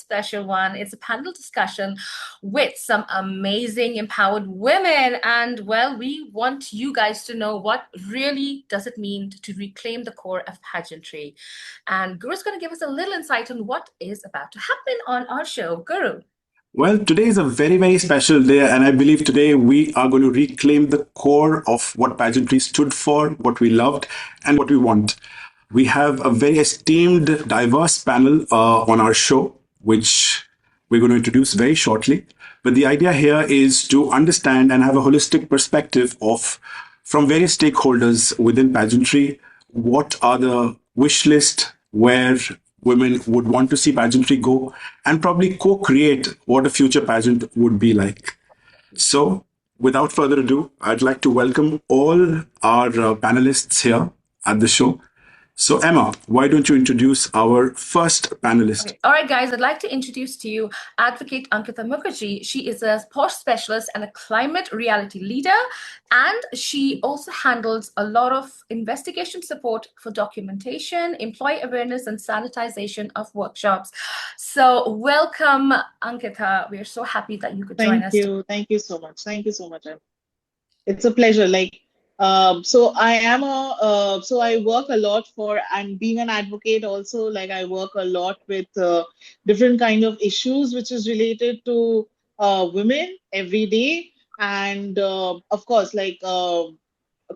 special one. It's a panel discussion with some amazing empowered women. And well, we want you guys to know what really does it mean to reclaim the core of pageantry. And Guru's going to give us a little insight on what is about to happen on our show. Guru. Well, today is a very, very special day, and I believe today we are going to reclaim the core of what pageantry stood for, what we loved, and what we want. We have a very esteemed, diverse panel on our show, which we're going to introduce very shortly. But the idea here is to understand and have a holistic perspective of, from various stakeholders within pageantry, what are the wish list, where women would want to see pageantry go, and probably co-create what a future pageant would be like. So, without further ado, I'd like to welcome all our panelists here at the show. So, Emma, why don't you introduce our first panelist? Okay. All right, guys, I'd like to introduce to you Advocate Ankita Mukherjee. She is a Posh specialist and a climate reality leader, and she also handles a lot of investigation support for documentation, employee awareness, and sanitization of workshops. So, welcome, Ankita. We are so happy that you could join us. Thank you. Thank you so much. Thank you so much. It's a pleasure. So I work a lot and being an advocate also, I work a lot with different kind of issues which is related to women every day. And of course, a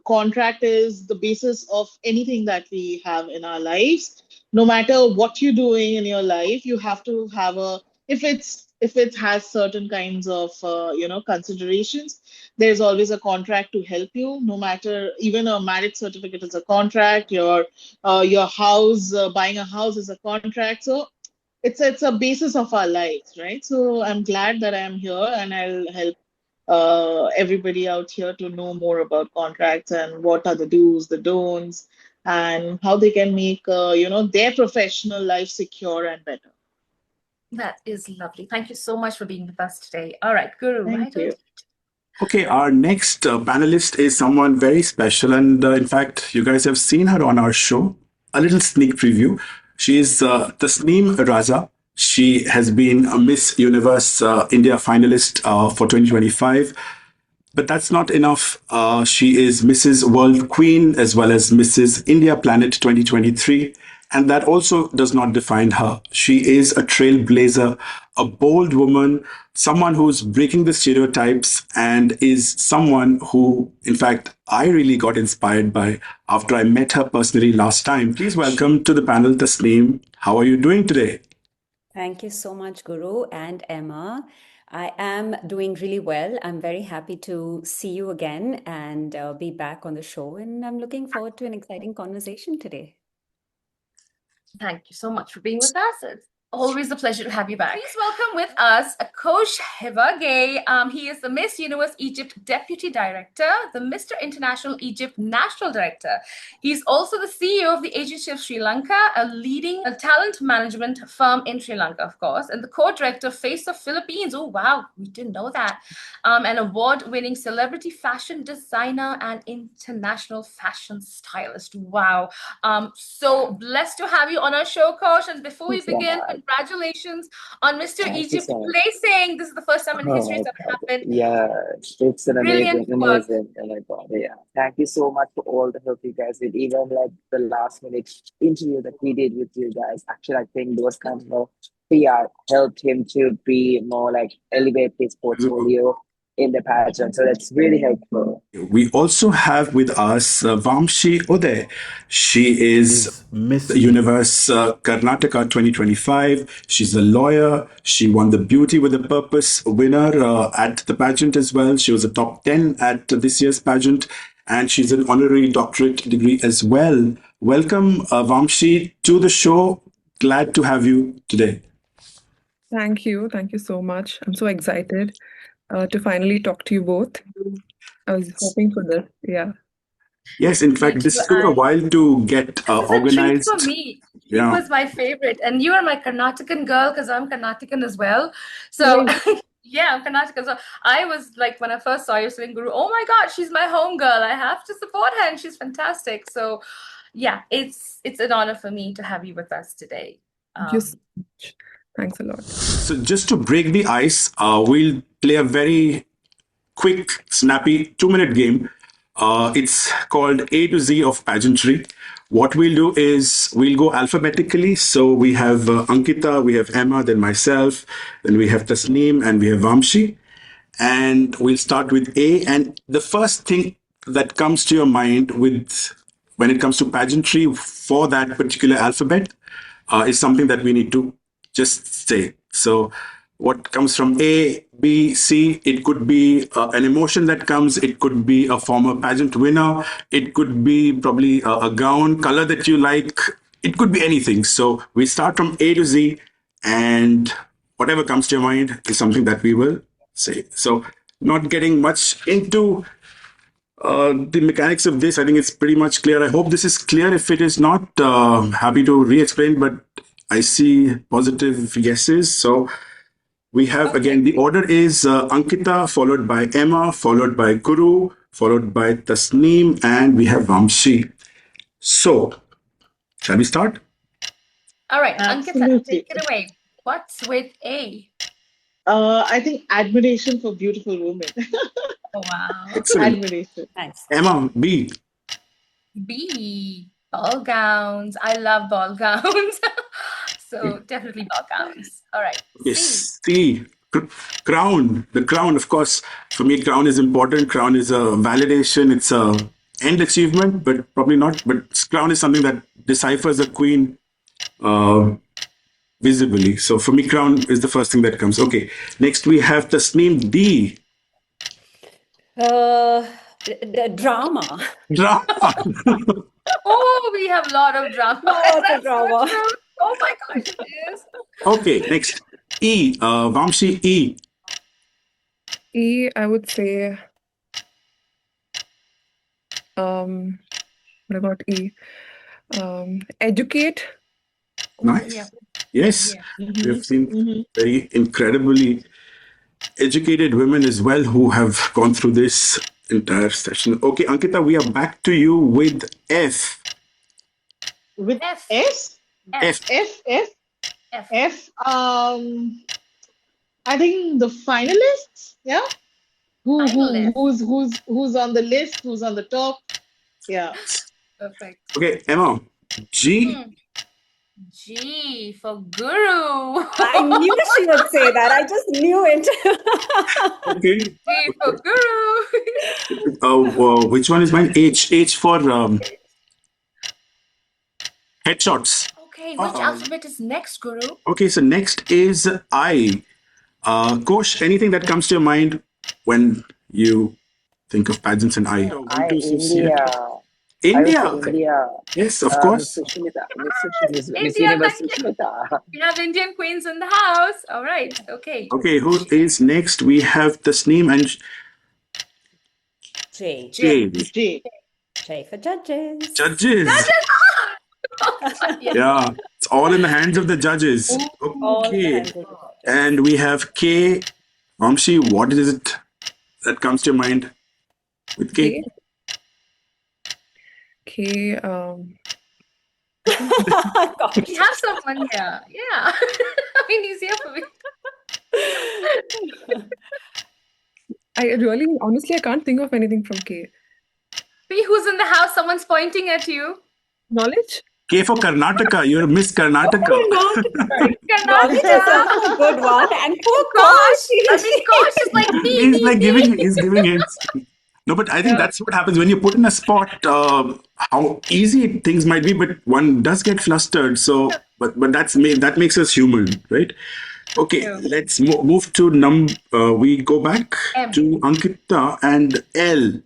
contract is the basis of anything that we have in our lives. No matter what you're doing in your life, you have to have if it has certain kinds of considerations, there's always a contract to help you. No matter, even a marriage certificate is a contract. Your house, buying a house is a contract. So it's a basis of our lives, right? So I'm glad that I'm here, and I'll help everybody out here to know more about contracts and what are the do's, the don'ts, and how they can make their professional life secure and better. That is lovely. Thank you so much for being with us today. All right, Guru. Thank you. Okay, our next panelist is someone very special, and in fact, you guys have seen her on our show. A little sneak preview. She is Tasneem Raza. She has been a Miss Universe India finalist for 2025. But that's not enough. She is Mrs. World Queen as well as Mrs. India Planet 2023. And that also does not define her. She is a trailblazer, a bold woman, someone who's breaking the stereotypes, and is someone who, in fact, I really got inspired by after I met her personally last time. Please welcome to the panel, Tasneem. How are you doing today? Thank you so much, Guru and Emma. I am doing really well. I'm very happy to see you again and be back on the show. And I'm looking forward to an exciting conversation today. Thank you so much for being with us. It's always a pleasure to have you back. Please welcome with us Posh. He is the Miss Universe Egypt Deputy Director, the Mr. International Egypt National Director. He's also the CEO of the Agency of Sri Lanka, a leading talent management firm in Sri Lanka, of course, and the co-director of Face of Philippines. Oh, wow, we didn't know that. An award-winning celebrity fashion designer and international fashion stylist. Wow. So blessed to have you on our show, Posh. And before we begin, congratulations on Mr. Egypt placing. This is the first time in history it's ever happened. Yeah, it's an Brilliant amazing. Oh my God, yeah. Thank you so much for all the help you guys did. Even the last minute interview that we did with you guys. Actually, I think those kind of PR helped him to be more elevate his portfolio in the pageant. So that's really helpful. We also have with us Vaamshi Uday. She is Miss Universe Karnataka 2025. She's a lawyer. She won the Beauty with a Purpose winner at the pageant as well. She was a top 10 at this year's pageant, and she's an honorary doctorate degree as well. Welcome, Vaamshi, to the show. Glad to have you today. Thank you. Thank you so much. I'm so excited to finally talk to you both. I was hoping for this. Yeah. Yes, in fact, this took a while to get organized. For me, it was my favorite. And you are my Karnatakan girl because I'm Karnatakan as well. So yeah, I'm Karnataka. So I was like, when I first saw you sitting Guru, oh my God, she's my home girl. I have to support her and she's fantastic. So yeah, it's an honor for me to have you with us today. Thank you so much. Thanks a lot. So just to break the ice, we'll play a very quick, snappy 2-minute game. It's called A to Z of Pageantry. What we'll do is we'll go alphabetically. So we have Ankita, we have Emma, then myself, then we have Tasneem, and we have Vaamshi. And we'll start with A. And the first thing that comes to your mind with when it comes to pageantry for that particular alphabet is something that we need to just say. So what comes from A, B, C, it could be an emotion that comes, it could be a former pageant winner, it could be probably a gown, color that you like, it could be anything. So we start from A to Z, and whatever comes to your mind is something that we will say. So not getting much into the mechanics of this, I think it's pretty much clear. I hope this is clear. If it is not, happy to re-explain, but I see positive yeses. So we have, again, the order is Ankita, followed by Emma, followed by Guru, followed by Tasneem, and we have Vaamshi. So, shall we start? All right, Ankita, Absolutely. take it away. What's with A? I think admiration for beautiful women. Oh, wow. Excellent. Admiration. Thanks. Emma, B. B, ball gowns. I love ball gowns. So definitely ball gowns. All right. Yes. C, C. Crown. The crown, of course, for me, crown is important. Crown is a validation. It's a end achievement, but probably not. But crown is something that deciphers a queen visibly. So for me, crown is the first thing that comes. Okay. Next, we have Tasneem, D. Drama. Drama. Oh, we have a lot of drama. Lots of That's so drama. true. Oh my gosh, it is. Okay. Next, E. Vaamshi, E. E, I would say, what about E? Educate. Nice. Yeah. Yes. Yeah. We have seen very incredibly educated women as well who have gone through this entire session. Okay, Ankita, we are back to you with F. With F. S? F. F. I think the finalists, yeah? Finalist. Who's on the list, who's on the top. Yeah. Perfect. Okay, Emma. G. G for Guru. I knew she would say that. I just knew it. Okay. G for Guru. Which one is mine? H. H for headshots. Okay, which alphabet is next, Guru? Okay, so next is I. Kosh, anything that comes to your mind when you think of pageants and I? India. India. I would say India. Yes, of course. Miss India, Universe thank you. Sushmita. We have Indian queens in the house. All right. Okay. Okay, who is next? We have Tasneem and J. Jay. J for judges. Judges. Yeah, it's all in the hands of the judges. All the Okay. hands of the judges. And we have K. Vaamshi, what is it that comes to your mind with K? K. We have someone here. Yeah. I mean, he's here for me. Honestly, I can't think of anything from K. See who's in the house? Someone's pointing at you. Knowledge? K for Karnataka. You're Miss Karnataka. Knowledge Karnataka. is also a good one. And poor Kosh. I mean, Kosh is like me. He's like giving hints. No, but I think that's what happens when you put in a spot. How easy things might be, but one does get flustered. So, but that makes us human, right? Okay, let's move to we go back M. to Ankita and L.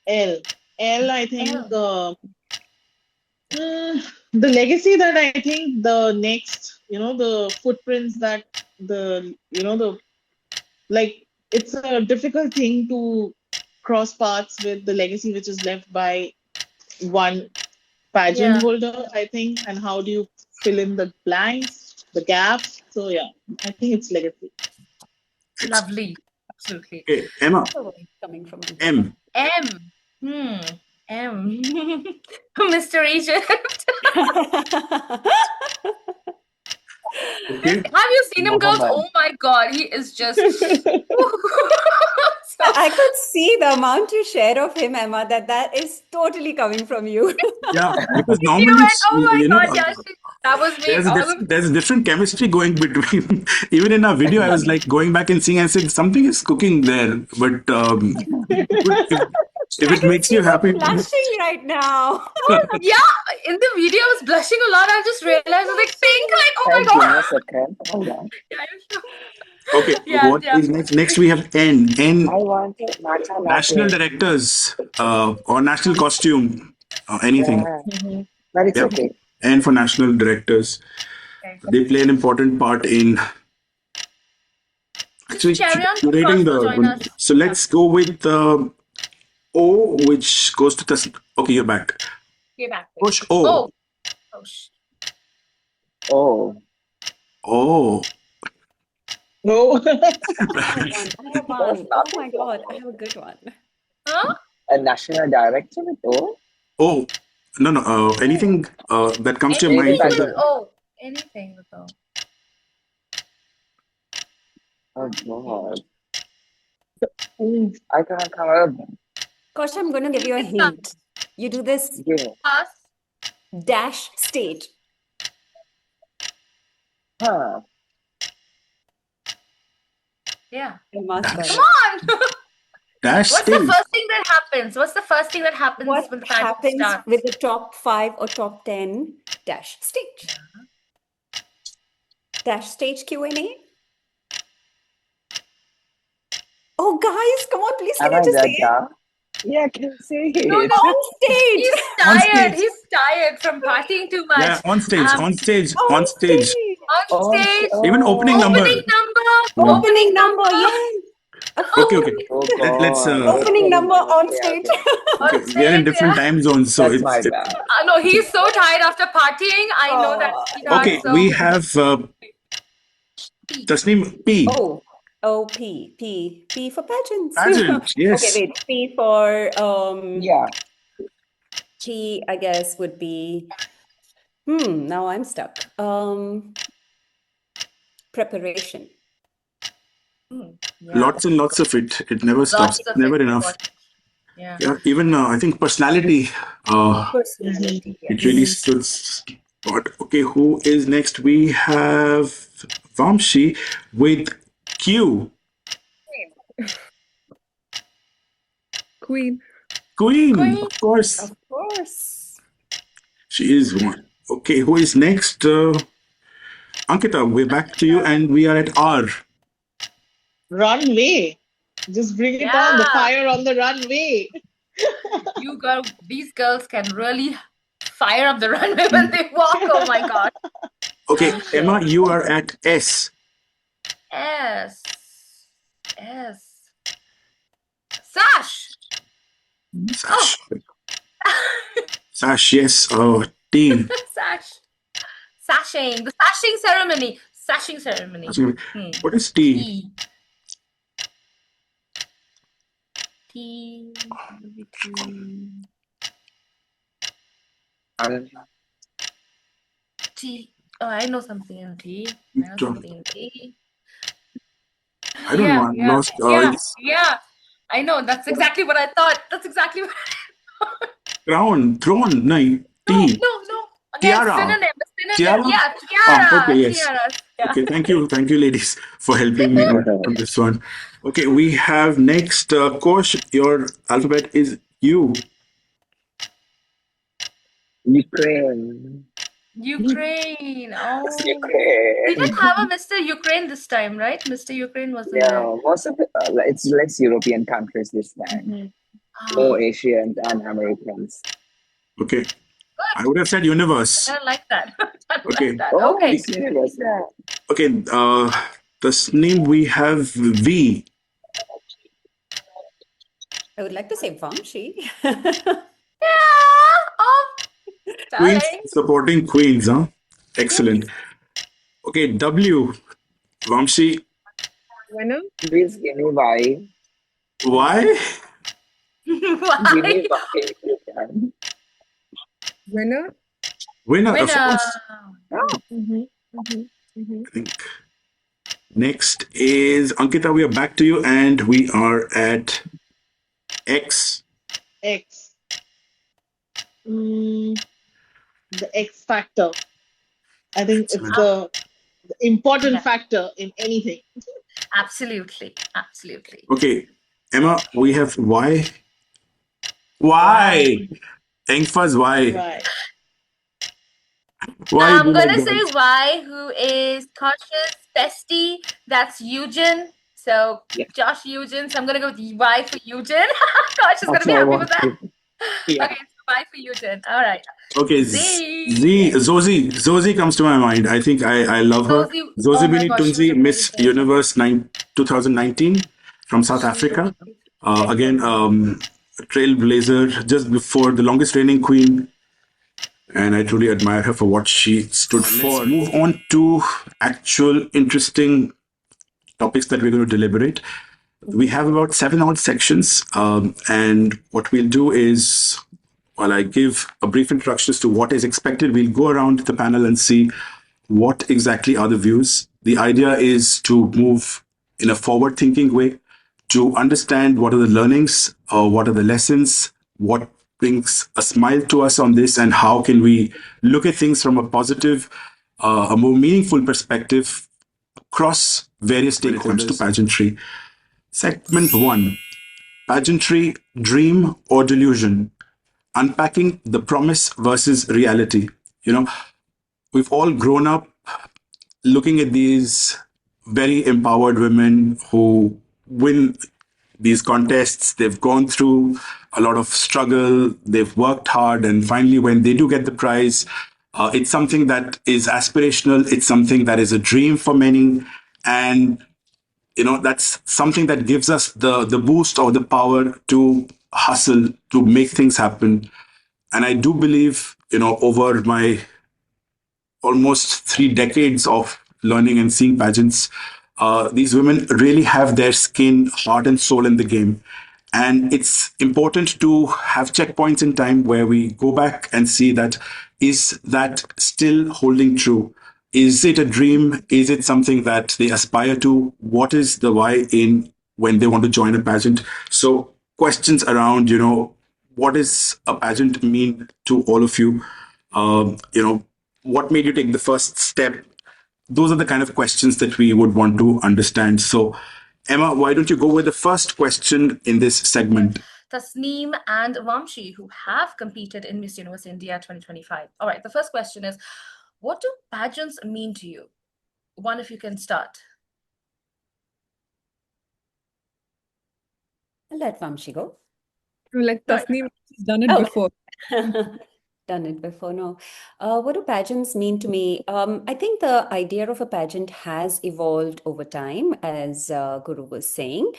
L, I think the legacy that I think the next, the footprints that it's a difficult thing to cross paths with the legacy which is left by one pageant holder, I think, and how do you fill in the blanks, the gaps? So yeah, I think it's legacy. Lovely. Absolutely. Okay, Emma. Coming from M. M. Mr. Egypt. Okay. Have you seen him, girls? Mohammed. Oh my God, he is just. I could see the amount you share of him, Emma, that is totally coming from you. Yeah, because You normally, went, oh my you know, God, yeah, that was me. there's a different chemistry going between. Even in our video, I was like going back and seeing and said something is cooking there. But good, if I it can makes see you you happy. blushing right now. Yeah, in the video, I was blushing a lot. I just realized I was like, pink, like, oh my Hey, give me a God. second. Hold on. Yeah, yeah, Okay, yeah, what yeah. is next? Next we have N. I N, want it matcha national latte. directors or national costume, anything. Yeah, but it's Yep. okay. N for national directors. Okay. They play an important part in actually Just carry on. curating Cross will join the. us. So let's go with O, which goes to the. Okay, you're back. Get back. Push O. Oh, oh, Oh, Oh. No. I have one. I have there's one. Oh nothing my to God, I have a good one. huh? a national director with O. Oh. No, no. Anything that comes to your mind Anything from with the. O. Anything with O. Oh God, I can't come up. Kosh, I'm going to give you a hint. You do this Yeah. Pass. dash stage. Huh. Yeah. Emma's got Dash, it. Come on. dash What's the stage. first thing that happens? What's the first thing that happens What when the pageant happens starts? with the top 5 or top 10 dash stage? Dash stage Q&A? Oh, guys, come on, please, can Am you I just say that it? dumb? Yeah, I can see No, it. no. On stage! He's On tired. stage. He's tired from partying too much. Yeah, on stage, on stage, On on stage. stage! On stage. Even opening number. Opening number. Yeah. Opening number, yes! Of Okay, course. okay. Oh Let's. God. Opening number on Okay, stage. okay. Okay, On we are in stage, different yeah. time zones, so That's my it's bad. No, he's so tired after partying. I know that, Oh, sweetheart. okay. So We have Tasneem P. P for pageants. Pageant. Okay, Yes. wait. P for Yeah. P, I guess, would be. Now I'm stuck. Preparation. yeah, Lots and lots of it. It never stops. lots of Never it. enough. Yeah. Yeah, even I think personality. Personality, It really yes. stood spot. Okay, who is next? We have Vaamshi with Q. Queen. Queen, Queen. of course. Of course. She is one. Okay, who is next? Ankita, we're back to you, and we are at R. Runway. Just bring it on. The Yeah. fire on the runway. These girls can really fire up the runway when they walk. Oh my God. Okay, I'm sure. Emma, you are at S. S. Sash. Sash. Sash, yes. Team. Sash. Sashing. The sashing ceremony. Sashing ceremony. What is T? T. T. Oh, I know something in T. I know something in T. I don't know. I'm lost. Yeah. I know. That's exactly what I thought. That's exactly what Crown, throne, no, T. No. Again, Tiara. synonym. Tiara? Yeah, tiara. Okay, yes. Tiaras. Yeah. Okay, thank you, ladies, for helping me on this one. Okay, we have next, Kosh. Your alphabet is U. Ukraine. Ukraine. Oh. We Ukraine. didn't have a Mr. Ukraine this time, right? Mr. Ukraine wasn't there. Yeah, most of it's less European countries this time. More Asians and Americans. Okay. I would have said universe. I like that. I Okay. like that. Oh, Okay. it's universe. Yeah. Okay, this name we have V. I would like to say Vaamshi. Yeah. Oh, Queens darling. supporting Queens, huh? Excellent. Okay, W. Vaamshi. Winner. Please give me why. Why? Give me Why? why if you can. Winner. Winner, of Winner. course. I think next is Ankita. We are back to you, and we are at X. X. The X factor. I think it's the important Yeah. factor in anything. Absolutely. Absolutely. Okay, Emma, we have Y. Why? Engfa's why? Right. Why you I'm do like gonna say that? Y, who is Kosh's bestie. That's Eugen. So Yeah. Josh Eugen. So I'm gonna go with Y for Eugen. Kosh is gonna That's be what I happy with that. wanted. Yeah. Okay, so Y for Eugen. All right. Okay, Z. Zozi comes to my mind. I think I love her. Zosie. Zozi Oh my Bini gosh, she was Tunzi, amazing. Miss Universe 2019 from South She was Africa. amazing. Again, trailblazer, just before the longest reigning queen, and I truly admire her for what she stood for. Let's move on to actual interesting topics that we're going to deliberate. We have about 7 odd sections, and what we'll do is, while I give a brief introduction as to what is expected, we'll go around the panel and see what exactly are the views. The idea is to move in a forward thinking way, to understand what are the learnings, what are the lessons, what brings a smile to us on this, and how can we look at things from a positive, a more meaningful perspective across various stakeholders when it comes to pageantry. Segment 1: Pageantry, Dream or Delusion? Unpacking the promise versus reality. You know, we've all grown up looking at these very empowered women who win these contests. They've gone through a lot of struggle, they've worked hard, and finally, when they do get the prize, it's something that is aspirational, it's something that is a dream for many. And that's something that gives us the boost or the power to hustle, to make things happen. And I do believe, over my almost 3 decades of learning and seeing pageants, these women really have their skin, heart, and soul in the game. And it's important to have checkpoints in time where we go back and see that, is that still holding true? Is it a dream? Is it something that they aspire to? What is the why in when they want to join a pageant? So questions around, what does a pageant mean to all of you? What made you take the first step? Those are the kind of questions that we would want to understand. So, Emma, why don't you go with the first question in this segment? Tasneem and Vaamshi, who have competed in Miss Universe India 2025. All right, the first question is, what do pageants mean to you? One, if you can start. I'll let Vamshi go. Like Right. Tasneem has done it Oh. before. Done it before, no. What do pageants mean to me? I think the idea of a pageant has evolved over time, as Guru was saying.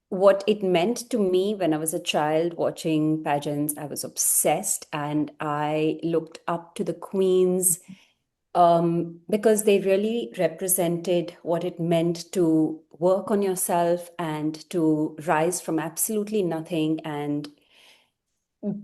What it meant to me when I was a child watching pageants, I was obsessed and I looked up to the queens because they really represented what it meant to work on yourself and to rise from absolutely nothing and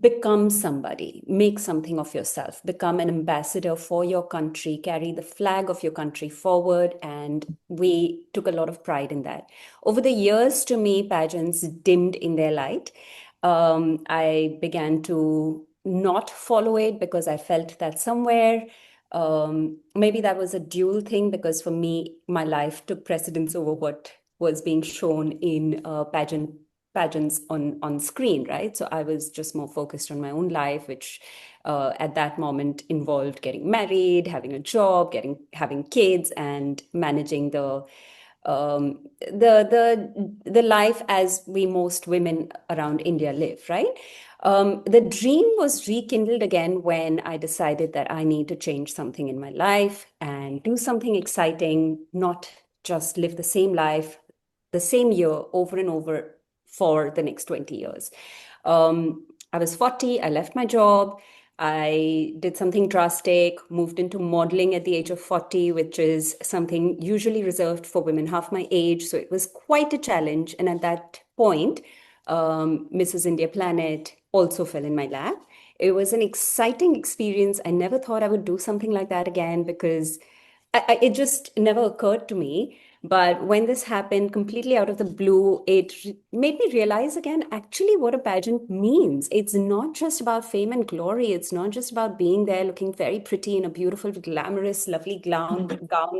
become somebody, make something of yourself, become an ambassador for your country, carry the flag of your country forward. And we took a lot of pride in that. Over the years, to me, pageants dimmed in their light. I began to not follow it because I felt that somewhere, maybe that was a dual thing, because for me, my life took precedence over what was being shown in pageants on screen, right? So I was just more focused on my own life, which at that moment involved getting married, having a job, having kids, and managing the life as we most women around India live, right? The dream was rekindled again when I decided that I need to change something in my life and do something exciting, not just live the same life, the same year over and over for the next 20 years. I was 40, I left my job. I did something drastic, moved into modeling at the age of 40, which is something usually reserved for women half my age. So it was quite a challenge. And at that point, Mrs. India Planet also fell in my lap. It was an exciting experience. I never thought I would do something like that again because it just never occurred to me. But when this happened completely out of the blue, it made me realize again actually what a pageant means. It's not just about fame and glory. It's not just about being there looking very pretty in a beautiful, glamorous, lovely gown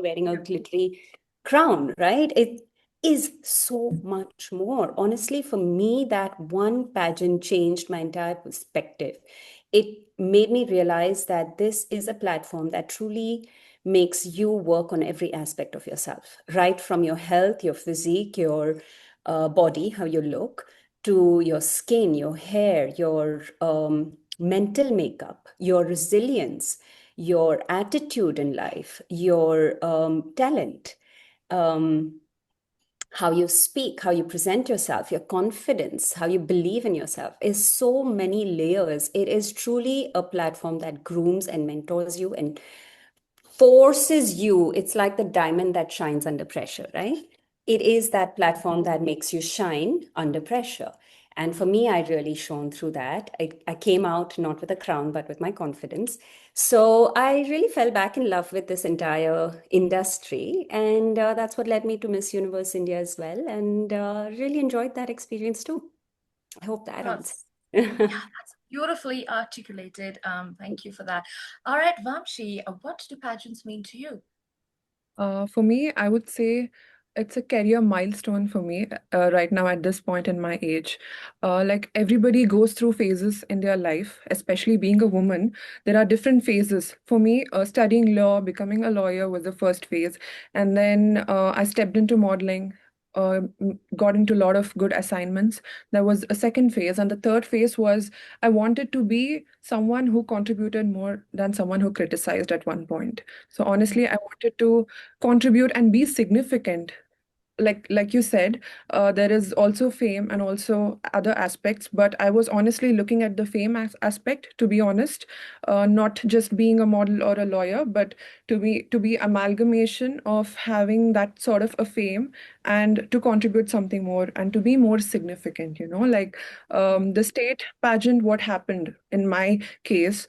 wearing a glittery crown, right? It is so much more. Honestly, for me, that one pageant changed my entire perspective. It made me realize that this is a platform that truly makes you work on every aspect of yourself, right from your health, your physique, your body, how you look, to your skin, your hair, your mental makeup, your resilience, your attitude in life, your talent. Um, how you speak, how you present yourself, your confidence, how you believe in yourself is so many layers. It is truly a platform that grooms and mentors you and forces you. It's like the diamond that shines under pressure, right? It is that platform that makes you shine under pressure. And for me, I really shone through that. I came out not with a crown, but with my confidence. So I really fell back in love with this entire industry. And that's what led me to Miss Universe India as well. And really enjoyed that experience too. I hope that answers. Yeah, that's beautifully articulated. Thank you for that. All right, Vaamshi, what do pageants mean to you? For me, I would say it's a career milestone for me right now at this point in my age. Like everybody goes through phases in their life, especially being a woman. There are different phases. For me, studying law, becoming a lawyer was the first phase. And then I stepped into modeling. Got into a lot of good assignments. There was a second phase, and the third phase was I wanted to be someone who contributed more than someone who criticized at one point. So honestly, I wanted to contribute and be significant. Like you said, there is also fame and also other aspects, but I was honestly looking at the fame aspect, to be honest, not just being a model or a lawyer, but to be amalgamation of having that sort of a fame and to contribute something more and to be more significant, like the state pageant. What happened in my case,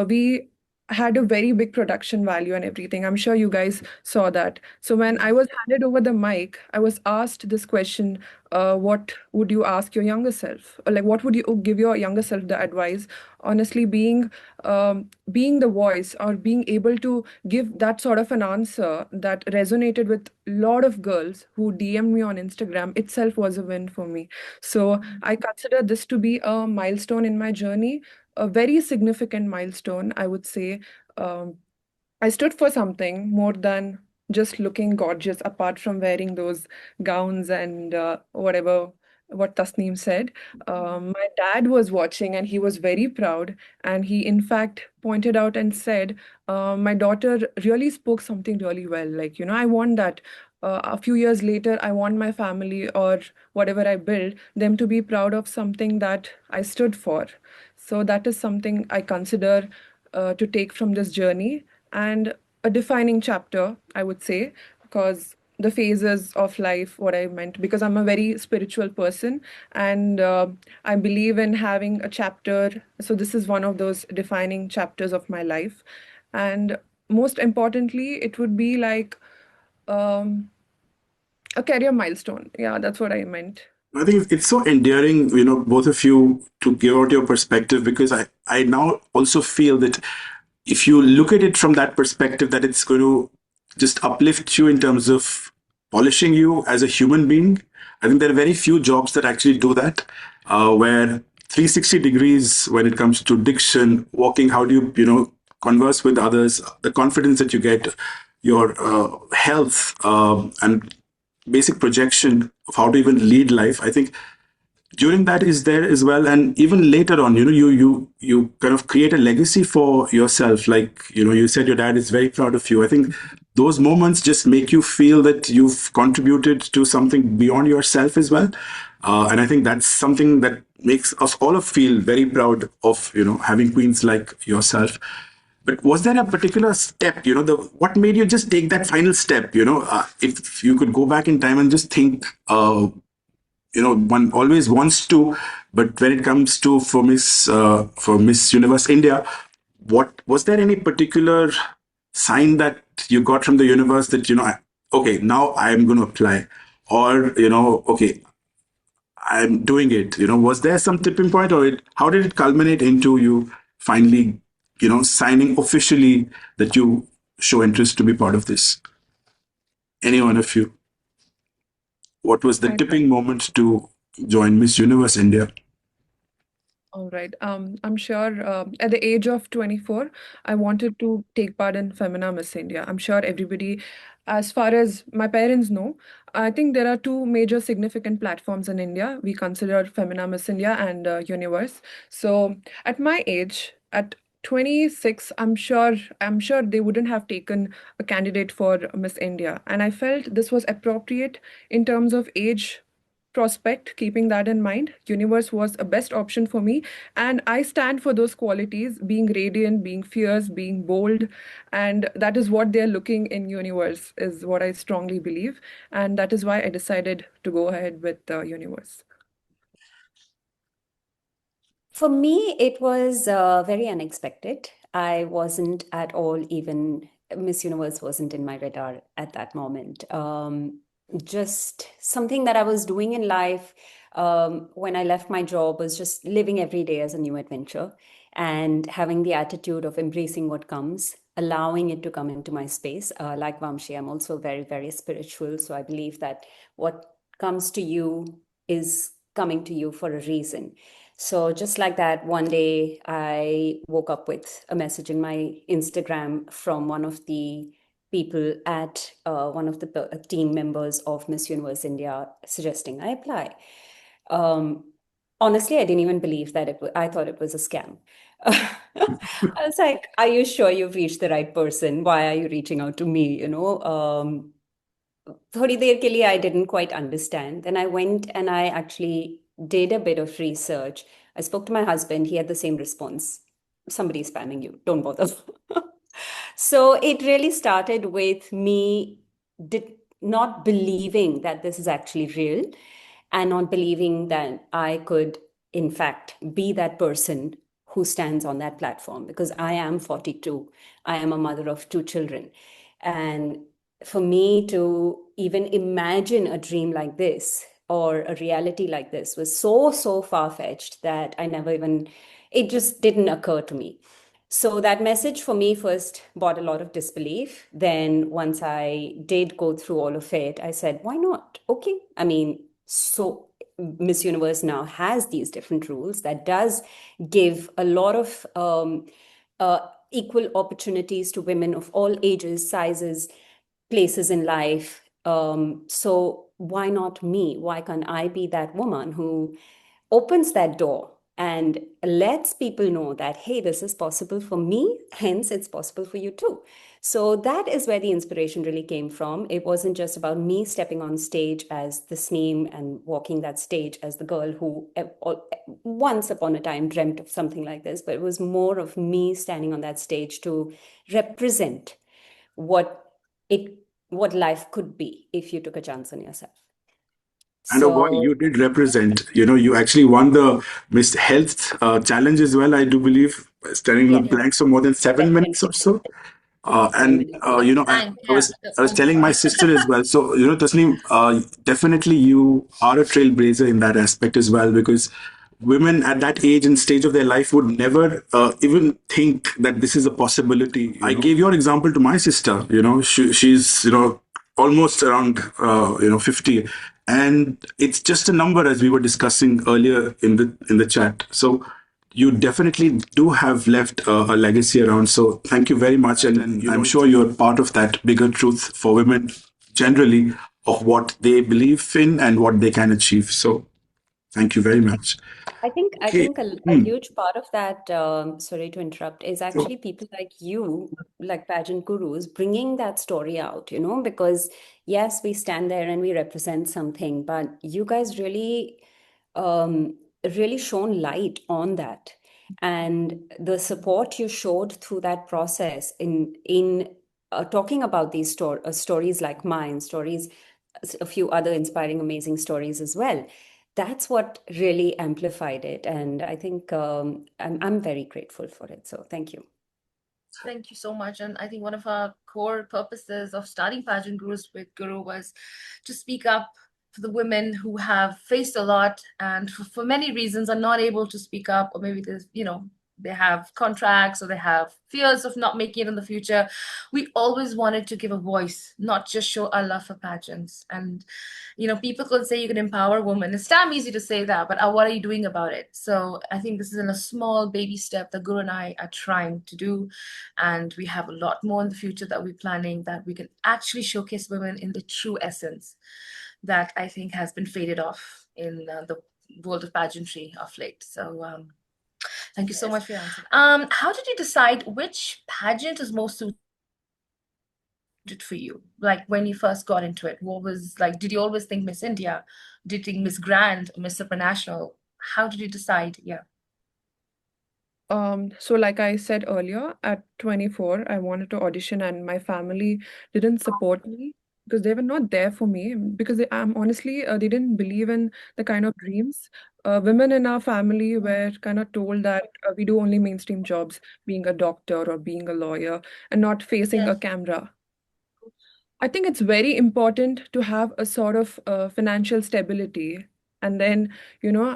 we had a very big production value and everything. I'm sure you guys saw that. So when I was handed over the mic, I was asked this question, what would you ask your younger self? Or like, what would you give your younger self the advice? Honestly, being the voice or being able to give that sort of an answer that resonated with a lot of girls who DM'd me on Instagram itself was a win for me. So I consider this to be a milestone in my journey, a very significant milestone, I would say. Um, I stood for something more than just looking gorgeous, apart from wearing those gowns and whatever what Tasneem said. My dad was watching and he was very proud. And he, in fact, pointed out and said, my daughter really spoke something really well. Like, I want that. A few years later, I want my family or whatever I build, them to be proud of something that I stood for. So that is something I consider to take from this journey and a defining chapter, I would say, because the phases of life, what I meant, because I'm a very spiritual person and I believe in having a chapter. So this is one of those defining chapters of my life. And most importantly, it would be like um, a career milestone. Yeah, that's what I meant. I think it's so endearing, both of you to give out your perspective, because I now also feel that if you look at it from that perspective, that it's going to just uplift you in terms of polishing you as a human being. I think there are very few jobs that actually do that, where 360 degrees when it comes to diction, walking, how do you, converse with others, the confidence that you get, your health, and basic projection of how to even lead life. I think during that is there as well, and even later on, you kind of create a legacy for yourself. Like, you said your dad is very proud of you. I think those moments just make you feel that you've contributed to something beyond yourself as well. And I think that's something that makes us all feel very proud of, having queens like yourself. But was there a particular step, what made you just take that final step? If you could go back in time and just think, one always wants to, but when it comes to for Miss Universe India, what was there any particular sign that you got from the universe that, okay, now I'm going to apply? Or, okay, I'm doing it. Was there some tipping point, or how did it culminate into you finally, signing officially that you show interest to be part of this? Any one of you? What was the I tipping moment to join Miss Universe India? All right. I'm sure at the age of 24, I wanted to take part in Femina Miss India. I'm sure everybody, as far as my parents know, I think there are two major significant platforms in India. We consider Femina Miss India and Universe. So at my age, at 26, I'm sure they wouldn't have taken a candidate for Miss India. And I felt this was appropriate in terms of age prospect. Keeping that in mind, universe was a best option for me, and I stand for those qualities: being radiant, being fierce, being bold. And that is what they're looking in universe, is what I strongly believe. And that is why I decided to go ahead with the universe. For me, it was very unexpected. I wasn't at all even, Miss Universe wasn't in my radar at that moment. Just something that I was doing in life when I left my job was just living every day as a new adventure and having the attitude of embracing what comes, allowing it to come into my space. Like Vamshi, I'm also very, very spiritual. So I believe that what comes to you is coming to you for a reason. So just like that, one day I woke up with a message in my Instagram from one of the people at one of the team members of Miss Universe India suggesting I apply. Honestly, I didn't even believe that I thought it was a scam. I was like, are you sure you've reached the right person? Why are you reaching out to me? थोड़ी देर के लिए I didn't quite understand. Then I went and I actually did a bit of research. I spoke to my husband. He had the same response. Somebody's spamming you. Don't bother. So it really started with me not believing that this is actually real and not believing that I could, in fact, be that person who stands on that platform, because I am 42. I am a mother of two children. And for me to even imagine a dream like this or a reality like this was so far-fetched that it just didn't occur to me. So that message for me first brought a lot of disbelief. Then once I did go through all of it, I said, why not? Okay. I mean, so Miss Universe now has these different rules that does give a lot of equal opportunities to women of all ages, sizes, places in life. So why not me? Why can't I be that woman who opens that door and lets people know that, hey, this is possible for me, hence it's possible for you too. So that is where the inspiration really came from. It wasn't just about me stepping on stage as Tasneem and walking that stage as the girl who once upon a time dreamt of something like this, but it was more of me standing on that stage to represent what what life could be if you took a chance on yourself. And why So you did represent, you actually won the Miss Health challenge as well, I do believe, standing in the yes, blanks for more than 7 minutes or so. seven And minutes. I was telling my sister as well. So Tasneem, definitely you are a trailblazer in that aspect as well, because women at that age and stage of their life would never even think that this is a possibility. I gave your example to my sister. She's almost around 50, and it's just a number, as we were discussing earlier in the chat. So you definitely do have left a legacy around. So thank you very much. And I'm sure you're part of that bigger truth for women generally, of what they believe in and what they can achieve. So thank you very much. I think Okay. a huge part of that, sorry to interrupt, is actually people like you, like Pageant Gurus, bringing that story out, because yes, we stand there and we represent something, but you guys really shone light on that. And the support you showed through that process in talking about these stories like mine, stories, a few other inspiring, amazing stories as well. That's what really amplified it. And I think I'm very grateful for it. So thank you. Thank you so much. And I think one of our core purposes of starting Pageant Gurus with Guru was to speak up for the women who have faced a lot and for many reasons are not able to speak up, or maybe there's, they have contracts or they have fears of not making it in the future. We always wanted to give a voice, not just show our love for pageants. And, people could say you can empower women. It's damn easy to say that, but what are you doing about it? So I think this is in a small baby step that Guru and I are trying to do. And we have a lot more in the future that we're planning that we can actually showcase women in the true essence that I think has been faded off in the world of pageantry of late. So thank you so much for your answer. How did you decide which pageant is most suited for you? Like when you first got into it, what was like, did you always think Miss India? Did you think Miss Grand, Miss Supranational? How did you decide? Yeah. So like I said earlier, at 24, I wanted to audition, and my family didn't support me because they were not there for me. Because honestly, they didn't believe in the kind of dreams. Women in our family were kind of told that we do only mainstream jobs, being a doctor or being a lawyer, and not facing a Yes. camera. I think it's very important to have a sort of financial stability, and then,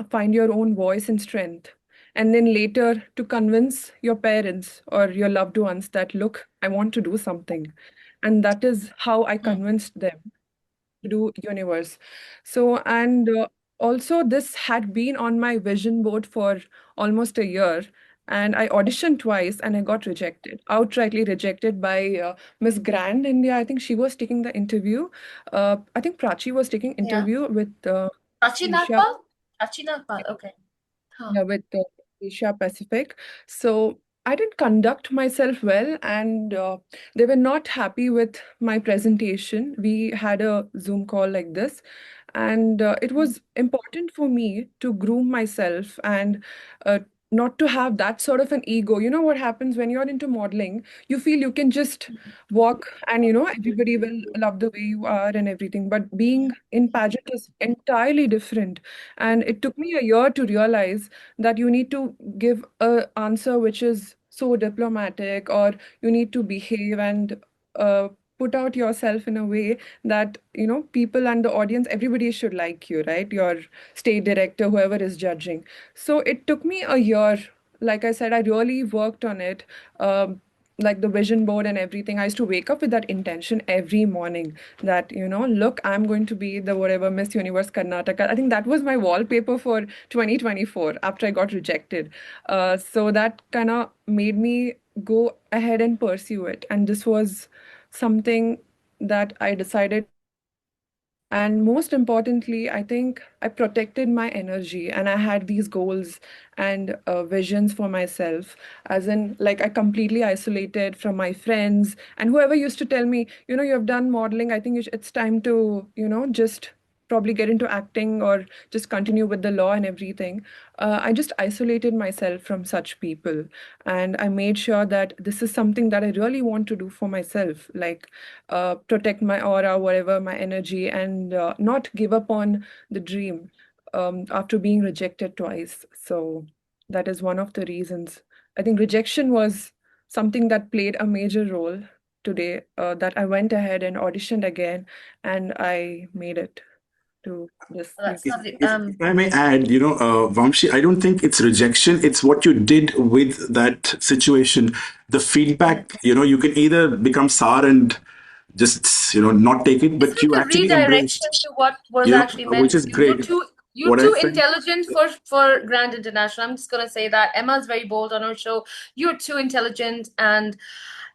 find your own voice and strength. And then later to convince your parents or your loved ones that, look, I want to do something. And that is how I Mm. convinced them to do Universe. So, and also, this had been on my vision board for almost a year. And I auditioned twice and I got rejected, outrightly rejected by Miss Grand India. I think she was taking the interview. I think Prachi was taking Yeah. interview with Prachi Asia. Nagpal? Prachi Nagpal. Okay. Huh. Yeah, with Asia Pacific. So I didn't conduct myself well, and they were not happy with my presentation. We had a Zoom call like this, and it was important for me to groom myself and not to have that sort of an ego. You know what happens when you're into modeling? You feel you can just walk, and everybody will love the way you are and everything. But being in pageant is entirely different. And it took me a year to realize that you need to give a answer which is so diplomatic, or you need to behave and uh, put out yourself in a way that people and the audience, everybody should like you, right? Your state director, whoever is judging. So it took me a year. Like I said, I really worked on it. Like the vision board and everything, I used to wake up with that intention every morning that, look, I'm going to be the whatever Miss Universe Karnataka. I think that was my wallpaper for 2024 after I got rejected. So that kind of made me go ahead and pursue it. And this was something that I decided to do. And most importantly, I think I protected my energy, and I had these goals and visions for myself. As in, like, I completely isolated from my friends and whoever used to tell me, you have done modeling. I think it's time to, just probably get into acting or just continue with the law and everything. I just isolated myself from such people. And I made sure that this is something that I really want to do for myself, like protect my aura, whatever, my energy, and not give up on the dream after being rejected twice. So that is one of the reasons. I think rejection was something that played a major role today, that I went ahead and auditioned again, and I made it to this Well, that's UK. lovely. If I may add, Vamshi, I don't think it's rejection. It's what you did with that situation. The Yeah. feedback, you can either become sour and just, not take it, It's but you like a actually redirection embraced, to what was actually meant which for is you. You're great. too you're What I too felt, intelligent for Grand International. I'm just gonna say that. Emma's very bold on her show. You're too intelligent and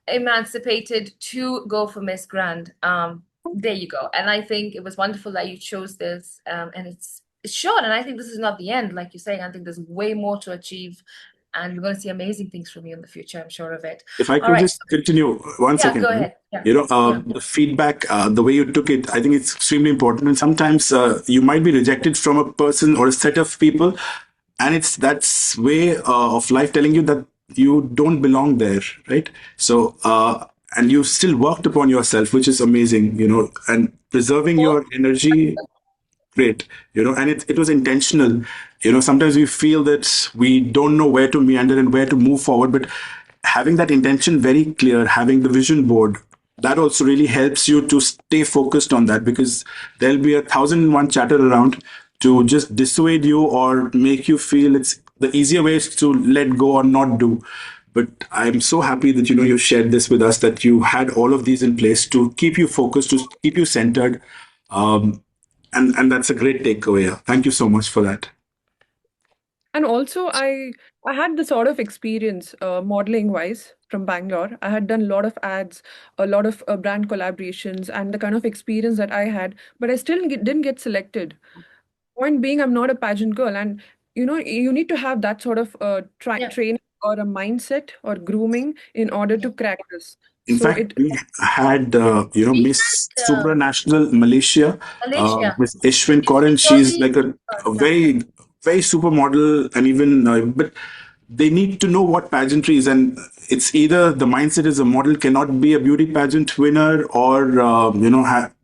emancipated to go for Miss Grand. There you go. And I think it was wonderful that you chose this. And it's short. And I think this is not the end, like you're saying. I think there's way more to achieve. And we're going to see amazing things from you in the future. I'm sure of it. if I All could right. just continue one Yeah, second, go ahead. Yeah. Yeah. the feedback, the way you took it, I think it's extremely important. And sometimes you might be rejected from a person or a set of people, and that's way of life telling you that you don't belong there, right? So, and you still worked upon yourself, which is amazing, and preserving your energy. Great, and it was intentional. Sometimes we feel that we don't know where to meander and where to move forward, but having that intention very clear, having the vision board, that also really helps you to stay focused on that, because there'll be 1,001 chatter around to just dissuade you or make you feel it's the easier ways to let go or not do. But I'm so happy that you shared this with us, that you had all of these in place to keep you focused, to keep you centered, and that's a great takeaway. Thank you so much for that. And also, I had the sort of experience modeling wise from Bangalore. I had done a lot of ads, a lot of brand collaborations, and the kind of experience that I had, but I still didn't get selected. Point being, I'm not a pageant girl, and you need to have that sort of Yeah. training or a mindset or grooming in order to crack this. In So fact, we had, We Miss had Supranational Malaysia, Malaysia. Miss Ishwin Koren. She's Totally. like a very, very supermodel, and even, but they need to know what pageantry is. And it's either the mindset is a model cannot be a beauty pageant winner, or,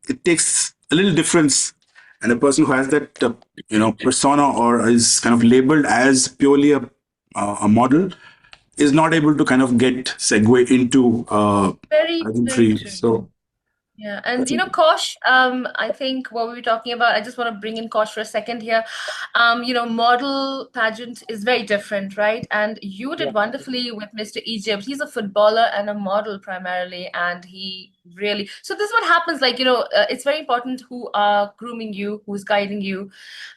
it takes a little difference. And a person who has that, persona or is kind of labeled as purely a model is not able to kind of get segue into Very, very pageantry. true. So Yeah, and that's it. Kosh, I think what we were talking about, I just want to bring in Kosh for a second here. Model pageant is very different, right? And you did wonderfully with Mr. Egypt. He's a footballer and a model primarily, and he really. So this is what happens. Like, it's very important who are grooming you, who's guiding you.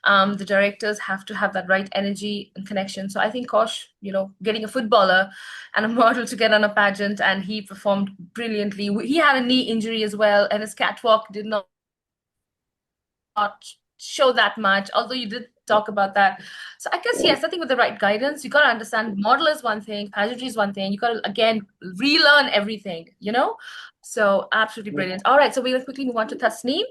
The directors have to have that right energy and connection. So I think Kosh, getting a footballer and a model to get on a pageant, and he performed brilliantly. He had a knee injury as well, and his catwalk did not show that much, although you did talk about that. So I guess, yes, I think with the right guidance, you got to understand model is one thing, pageantry is one thing. You got to, again, relearn everything, So absolutely brilliant. All right, so we'll quickly move on to Tasneem.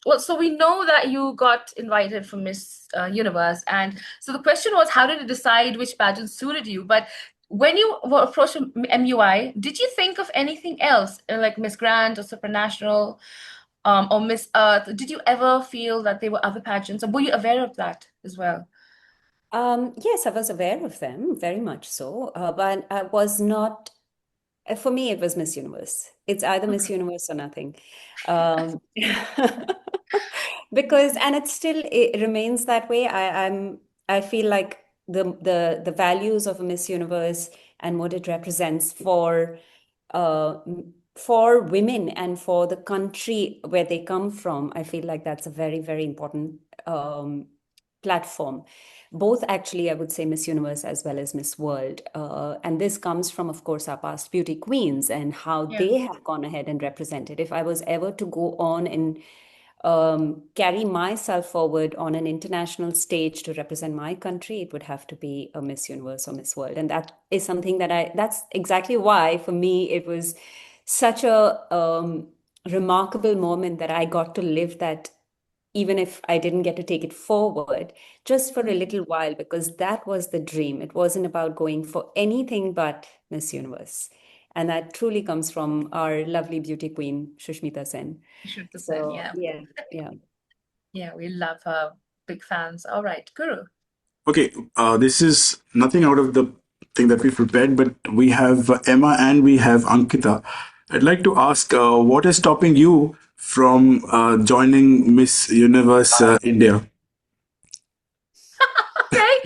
Well, so we know that you got invited for Miss Universe, and so the question was, how did you decide which pageant suited you? But when you were approached from MUI, did you think of anything else, like Miss Grand or Supranational, or Miss Earth? Did you ever feel that there were other pageants, or were you aware of that as well? Yes, I was aware of them, very much so. But I was not, for me, it was Miss Universe. It's either Miss Universe or nothing. Um, because, and it remains that way. I feel like the values of a Miss Universe and what it represents uh, for women and for the country where they come from, I feel like that's a very, very important platform. Both actually, I would say Miss Universe as well as Miss World. And this comes from, of course, our past beauty queens and how Yeah. they have gone ahead and represented. If I was ever to go on and carry myself forward on an international stage to represent my country, it would have to be a Miss Universe or Miss World. And that is something that's exactly why, for me, it was such a remarkable moment that I got to live that, even if I didn't get to take it forward, just for a little while, because that was the dream. It wasn't about going for anything but Miss Universe. And that truly comes from our lovely beauty queen, Shushmita Sen. Shruti Sen, So, yeah. yeah. Yeah, we love her. Big fans. All right, Guru. Okay, this is nothing out of the thing that we prepared, but we have Emma and we have Ankita. I'd like to ask, what is stopping you from joining Miss Universe India? Okay.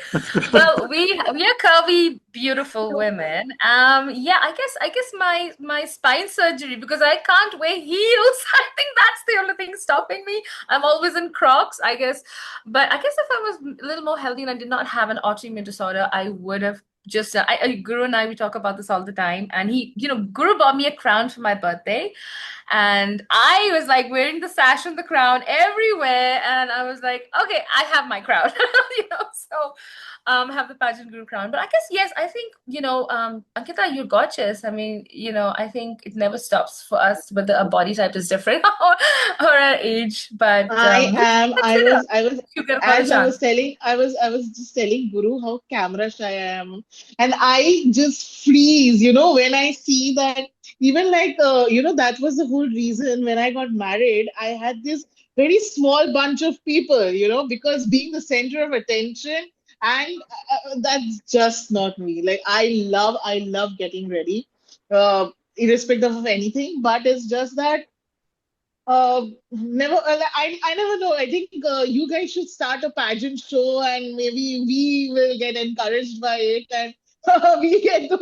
Well, we are curvy, beautiful women. Yeah, I guess my spine surgery, because I can't wear heels. I think that's the only thing stopping me. I'm always in Crocs, I guess. But I guess if I was a little more healthy and I did not have an autoimmune disorder, I would have just Guru and I, we talk about this all the time, and Guru bought me a crown for my birthday, and I was like wearing the sash and the crown everywhere, and I was like, okay, I have my crown. So have the pageant guru crown. But I guess, yes, I think, Ankita, you're gorgeous. I mean, I think it never stops for us, whether our body type is different or our age. But I would am. you consider I was, if you get a as I was chance? telling, I was just telling Guru how camera shy I am, and I just freeze, when I see that. Even like, that was the whole reason when I got married. I had this very small bunch of people, because being the center of attention, And that's just not me. Like I love getting ready, irrespective of anything. But it's just that never. I never know. I think you guys should start a pageant show, and maybe we will get encouraged by it, and we get those,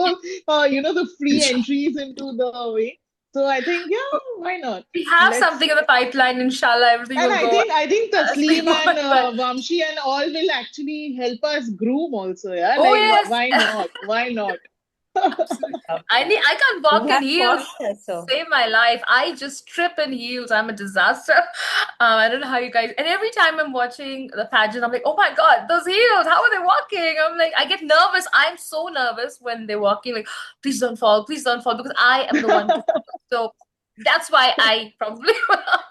the free entries into the way. So I think, yeah, why not? We have Let's. something in the pipeline, inshallah, everything And will go I think as we Tasneem and want. But Vaamshi and all will actually help us groom also. Yeah, oh like yes, why not? Why not? absolutely. Okay. I can't We walk in have heels. Posh also. Save my life. I just trip in heels. I'm a disaster. I don't know how you guys. And every time I'm watching the pageant, I'm like, oh my God, those heels. How are they walking? I'm like, I get nervous. I'm so nervous when they're walking. Like, please don't fall, because I am the one to fall. So that's why I probably will not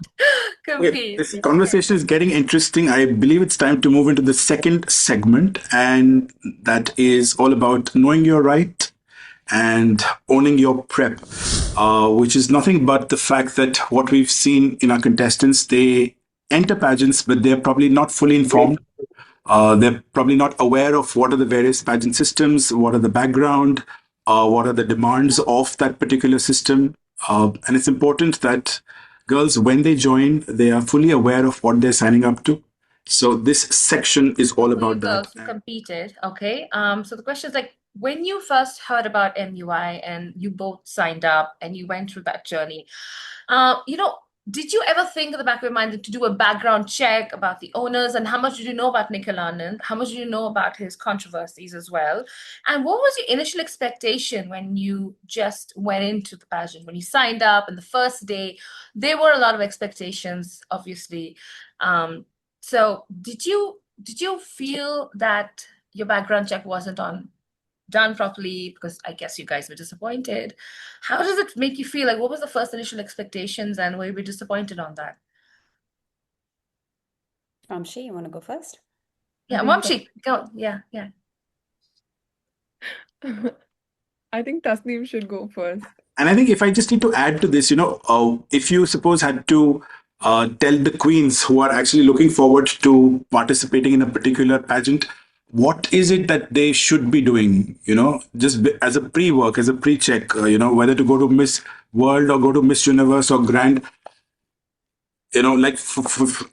Okay, compete. this conversation is getting interesting. I believe it's time to move into the second segment, and that is all about knowing your right and owning your prep, which is nothing but the fact that what we've seen in our contestants, they enter pageants, but they're probably not fully informed. They're probably not aware of what are the various pageant systems, what are the background, what are the demands of that particular system. And it's important that girls, when they join, they are fully aware of what they're signing up to. So this section is all For you about that. girls who competed, okay. So the question is like, when you first heard about MUI and you both signed up and you went through that journey, you know, did you ever think in the back of your mind to do a background check about the owners, and how much did you know about Nikhil Anand? How much did you know about his controversies as well? And what was your initial expectation when you just went into the pageant, when you signed up and the first day? There were a lot of expectations, obviously. So did you feel that your background check wasn't done properly, because I guess you guys were disappointed? How does it make you feel? Like, what was the first initial expectations, and were you disappointed on that? Vaamshi, you want to go first? Yeah, think Momshi, go. Yeah, yeah. I think Tasneem should go first. And I think if I just need to add to this, if you suppose had to tell the queens who are actually looking forward to participating in a particular pageant, what is it that they should be doing? Just as a pre-work, as a pre-check, whether to go to Miss World or go to Miss Universe or Grand. Like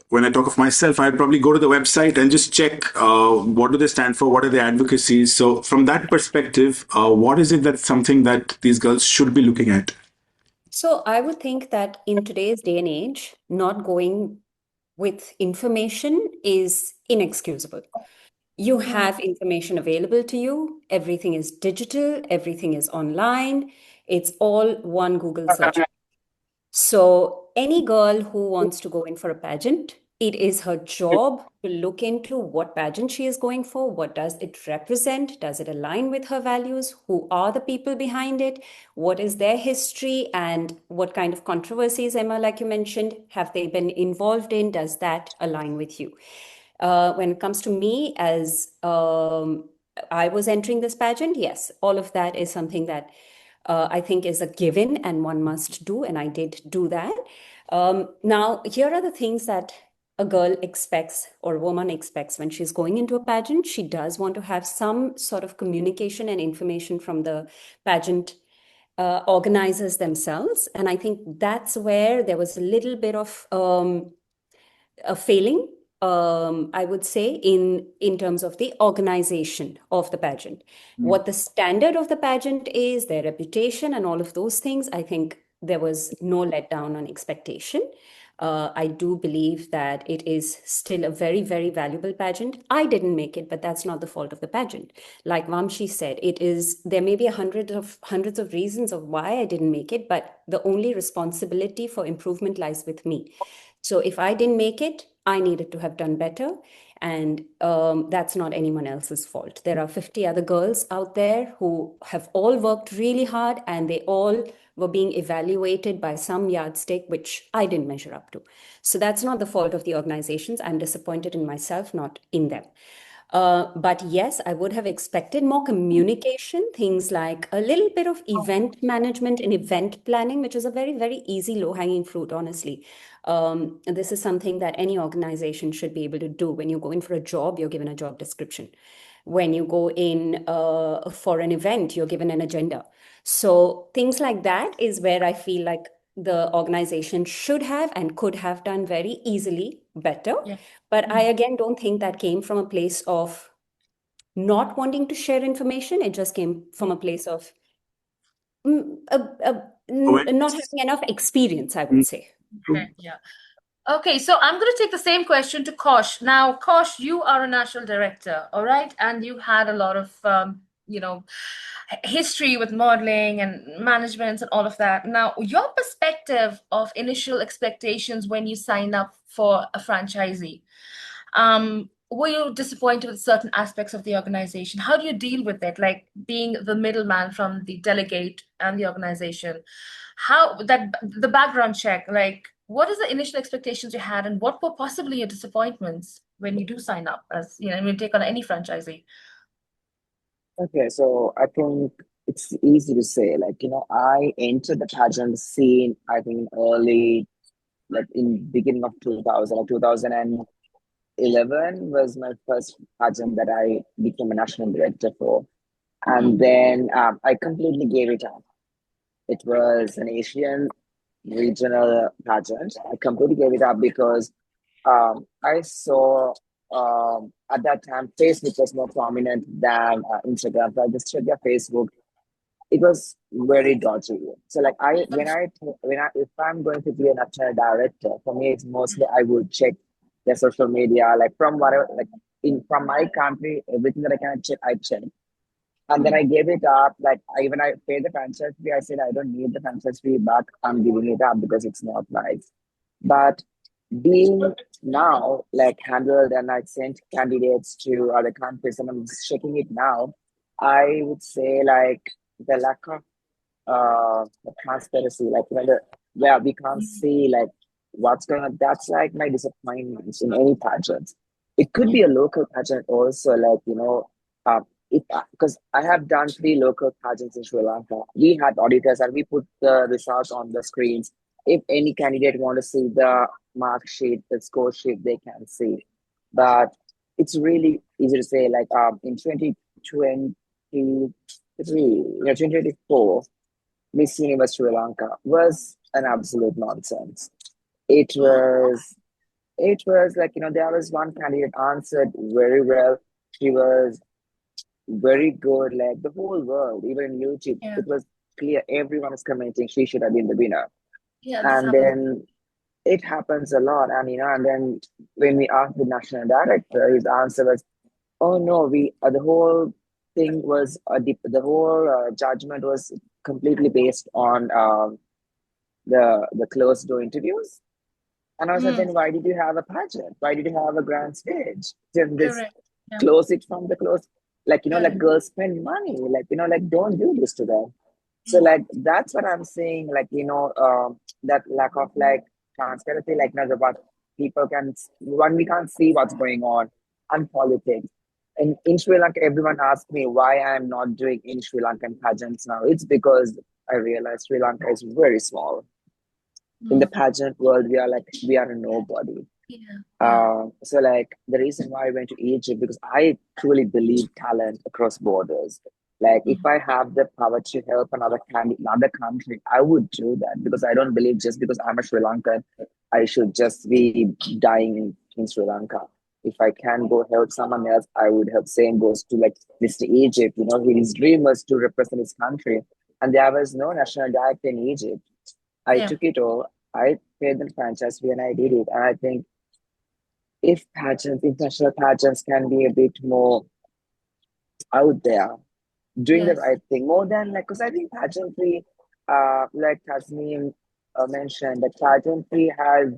when I talk of myself, I'd probably go to the website and just check what do they stand for, what are their advocacies. So from that perspective, what is it that's something that these girls should be looking at? So I would think that in today's day and age, not going with information is inexcusable. You have information available to you. Everything is digital. Everything is online. It's all one Google search. So any girl who wants to go in for a pageant, it is her job to look into what pageant she is going for. What does it represent? Does it align with her values? Who are the people behind it? What is their history? And what kind of controversies, Emma, like you mentioned, have they been involved in? Does that align with you? When it comes to me, as I was entering this pageant, yes, all of that is something that I think is a given and one must do, and I did do that. Now, here are the things that a girl expects or a woman expects when she's going into a pageant. She does want to have some sort of communication and information from the pageant organizers themselves. And I think that's where there was a little bit of a failing, I would say, in terms of the organization of the pageant. What the standard of the pageant is, their reputation, and all of those things, I think there was no letdown on expectation. I do believe that it is still a very, very valuable pageant. I didn't make it, but that's not the fault of the pageant. Like Vaamshi said, there may be hundreds of reasons of why I didn't make it, but the only responsibility for improvement lies with me. So if I didn't make it, I needed to have done better. And that's not anyone else's fault. There are 50 other girls out there who have all worked really hard, and they all were being evaluated by some yardstick, which I didn't measure up to. So that's not the fault of the organizations. I'm disappointed in myself, not in them. But yes, I would have expected more communication, things like a little bit of event management and event planning, which is a very, very easy low-hanging fruit, honestly. This is something that any organization should be able to do. When you go in for a job, you're given a job description. When you go in for an event, you're given an agenda. So things like that is where I feel like the organization should have and could have done very easily better. Yeah. But I again don't think that came from a place of not wanting to share information. It just came from a place of not having enough experience, I would say. Okay, yeah. Okay, so I'm going to take the same question to Kosh. Now, Kosh, you are a national director, all right? And you had a lot of, history with modeling and management and all of that. Now, your perspective of initial expectations when you sign up for a franchisee, were you disappointed with certain aspects of the organization? How do you deal with it? Like being the middleman from the delegate and the organization, how that the background check, like what is the initial expectations you had and what were possibly your disappointments when you do sign up as, when you take on any franchisee? Okay, so I think it's easy to say, like, I entered the pageant scene, I think early, like in beginning of 2000, like 2011 was my first pageant that I became a national director for. And then I completely gave it up. It was an Asian regional pageant. I completely gave it up because I saw at that time Facebook was more prominent than Instagram. So I just checked their Facebook. It was very dodgy. So like if I'm going to be a national director, for me it's mostly I would check their social media, like from whatever, like from my country, everything that I can check, I check. And then I gave it up. Like even I paid the franchise fee. I said I don't need the franchise fee, but I'm giving it up because it's not nice. But being now like handled and I sent candidates to other countries and I'm checking it now, I would say like the lack of transparency, like where we can't see like what's going on. That's like my disappointment in any pageant. It could be a local pageant also, like uh, if because I have done 3 local pageants in Sri Lanka. We had auditors and we put the results on the screens. If any candidate want to see the mark sheet, the score sheet, they can see. But it's really easy to say, like in 2023, 2024, Miss Universe Sri Lanka was an absolute nonsense. It was like, there was one candidate answered very well. She was very good, like the whole world, even in YouTube, Yeah. it was clear everyone is commenting she should have been the winner. Yeah, this And happens. then it happens a lot. And and then when we asked the national director, his answer was, oh no, the whole thing was the whole judgment was completely based on the closed door interviews. And I was like, then why did you have a pageant? Why did you have a grand stage? Just Correct. Yeah. close it from the close. Like, like Correct. girls spend money. Like, like don't do this to them. So like that's what I'm saying. Like, that lack of like transparency, like about people we can't see what's going on and politics. And in Sri Lanka, everyone asks me why I'm not doing in Sri Lankan pageants now. It's because I realize Sri Lanka is very small. In the pageant world, we are a nobody. Yeah. So like the reason why I went to Egypt, because I truly believe talent across borders. Like if I have the power to help another country, I would do that because I don't believe just because I'm a Sri Lankan, I should just be dying in Sri Lanka. If I can go help someone else, I would help. Same goes to like Mr. Egypt, his dream was to represent his country. And there was no national director in Egypt. I took it all. I paid the franchise fee and I did it. And I think if international pageants can be a bit more out there, doing the right thing, more than like, because I think pageantry, like Tasneem mentioned, that pageantry has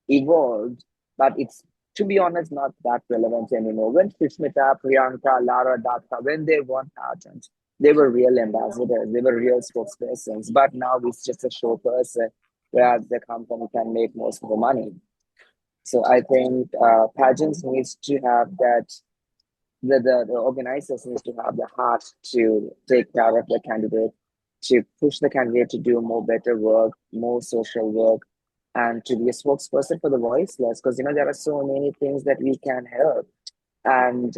evolved, but it's, to be honest, not that relevant anymore. When Sushmita, Priyanka, Lara Datta, when they won pageants, they were real ambassadors, they were real spokespersons, but now it's just a show person where the company can make most of the money. So I think pageants needs to have that the organizers need to have the heart to take care of the candidate, to push the candidate to do more better work, more social work, and to be a spokesperson for the voiceless. Because there are so many things that we can help. And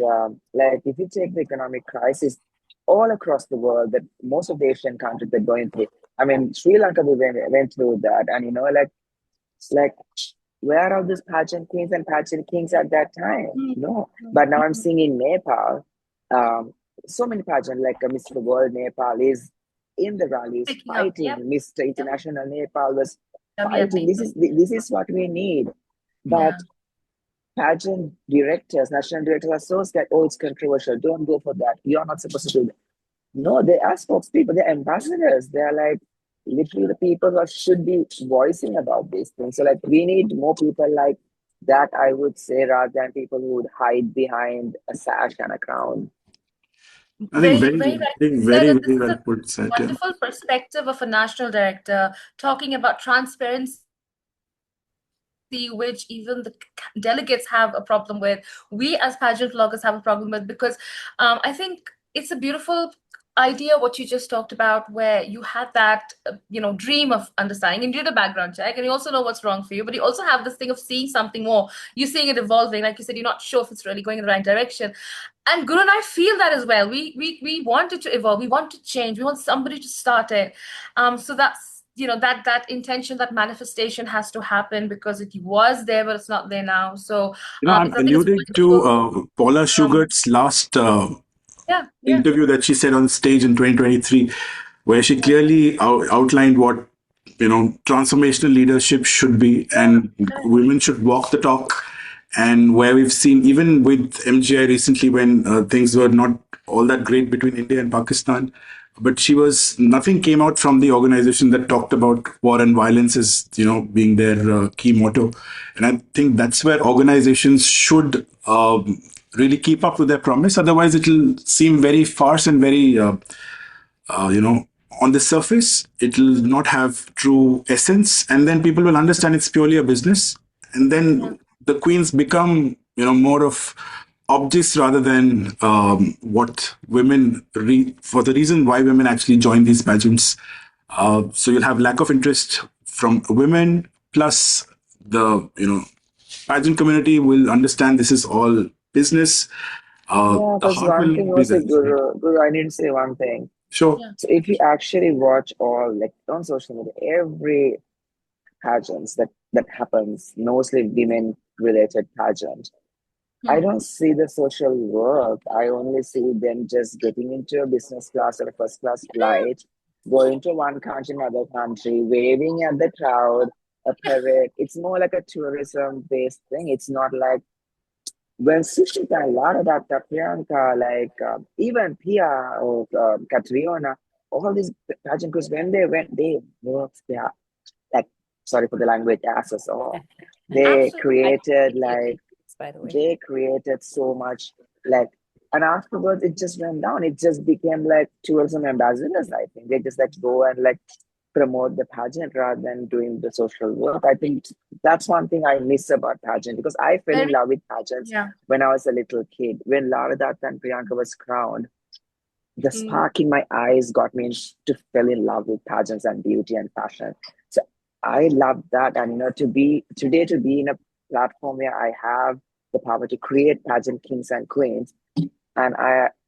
like if you take the economic crisis all across the world, that most of the Asian countries are going through. I mean, Sri Lanka we went through that, and like where are these pageant queens and pageant kings at that time? No. But now I'm seeing in Nepal, um, so many pageant like Mr. World Nepal is in the rallies Picking up. fighting. Yep. Mr. International Nepal was WNP. fighting. This is what we need. But pageant directors, national directors are so scared. Oh, it's controversial. Don't go for that. You're not supposed to do that. No, they are spokespeople. They're ambassadors. They're like literally the people who should be voicing about these things. So like we need more people like that, I would say, rather than people who would hide behind a sash and a crown. I think Very, very I right think said, very, and this very is well a put said. Yeah. wonderful perspective of a national director talking about transparency, which even the delegates have a problem with. We as pageant vloggers have a problem with, because I think it's a beautiful idea what you just talked about, where you had that dream of understanding, and you did a background check, and you also know what's wrong for you, but you also have this thing of seeing something more. You're seeing it evolving, like you said, you're not sure if it's really going in the right direction. And Guru and I feel that as well. We want it to evolve, we want to change, we want somebody to start it. So that's that intention, that manifestation has to happen, because it was there but it's not there now. So I'm I think it's alluding to wonderful. Paula Sugar's last Yeah. interview that she said on stage in 2023, where she clearly outlined what transformational leadership should be, and women should walk the talk. And where we've seen, even with MGI recently, when things were not all that great between India and Pakistan, but nothing came out from the organization that talked about war and violence as being their key motto. And I think that's where organizations should really keep up with their promise. Otherwise, it'll seem very farce and very on the surface. It'll not have true essence, and then people will understand it's purely a business, and then the queens become more of objects rather than what women for the reason why women actually join these pageants. So you'll have lack of interest from women, plus the pageant community will understand this is all business. Yeah, The there's heart one will thing not be also, there. Guru, I need to say one thing. Sure. So if you actually watch all like on social media, every pageants that happens, mostly women related pageant, I don't see the social work. I only see them just getting into a business class or a first class flight, going to one country, another country, waving at the crowd, a parade. It's more like a tourism based thing. It's not like when Sushita, Lara, Priyanka, like even Pia or Catriona, all these pageant crews, when they went, they worked their, like, sorry for the language, asses off. They Absolutely. created completely agree like, with this, by the way. they created so much, like, and afterwards it just went down. It just became like tourism ambassadors, I think. They just like go and like promote the pageant rather than doing the social work. I think that's one thing I miss about pageant, because I fell in Very, love with pageants yeah. when I was a little kid. When Lara Datta and Priyanka was crowned, the spark in my eyes got me to fell in love with pageants and beauty and fashion. So I love that. And to be in a platform where I have the power to create pageant kings and queens. And